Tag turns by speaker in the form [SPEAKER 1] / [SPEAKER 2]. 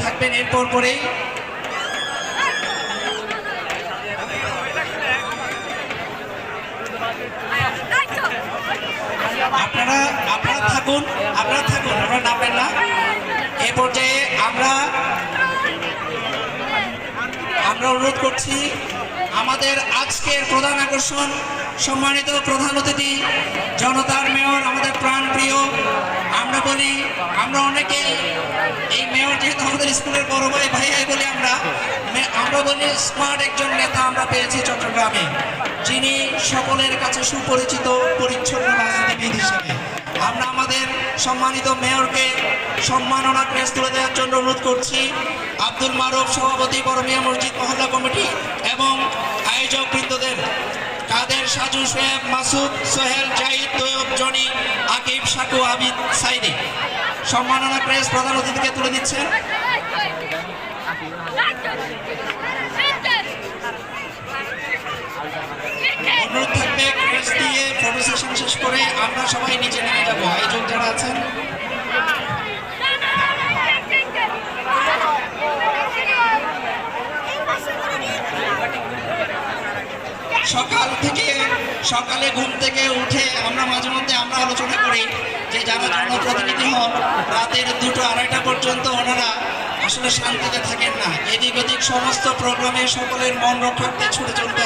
[SPEAKER 1] থাকবেন এরপর পরেই। আপনারা থাকুন, আপনারা নামবেন না। এই পর্যায়ে আমরা অনুরোধ করছি আমাদের আজকের প্রধান আকর্ষণ, সম্মানিত প্রধান অতিথি, জনতার মেয়র, আমাদের প্রাণপ্রিয়। আমরা বলি, আমরা অনেকেই এই মেয়র যেহেতু আমাদের স্কুলের বড় ভাই বলি, আমরা বলি স্মার্ট একজন নেতা আমরা পেয়েছি চট্টগ্রামে, যিনি সকলের কাছে সুপরিচিত পরিচ্ছন্ন রাজনীতিবিদ হিসেবে। আমরা আমাদের সম্মানিত মেয়রকে সম্মাননা ক্রেস্ট তুলে দেওয়ার জন্য অনুরোধ করছি। আব্দুল মারুফ সভাপতি, বড়মিয়া মসজিদ মহল্লা কমিটি এবং আয়োজক বৃন্দদের, কাদের, সাজু, সোহেব, মাসুদ, সোহেল, জাহিদ, তৈয়ব, জনি, আকিব, শাকু, আবিদ, সাইদি সম্মাননা ক্রেস্ট প্রধান অতিথিকে তুলে দিচ্ছেন। অনুরোধ থাকবে ক্রেস্ট দিয়ে ফটো সেশন শেষ করে আমরা সবাই নিচে নেমে যাবো। আয়োজক যারা আছেন সকালে ঘুম থেকে উঠে আমরা মাঝে মধ্যে আলোচনা করি যে যারা জনপ্রতিনিধি হন রাতের 2টো 2:30 পর্যন্ত ওনারা আসলে শান্তিতে থাকেন না, এদিক ওদিক সমস্ত প্রোগ্রামে সকলের মন রক্ষার্থে ছুটে চলতে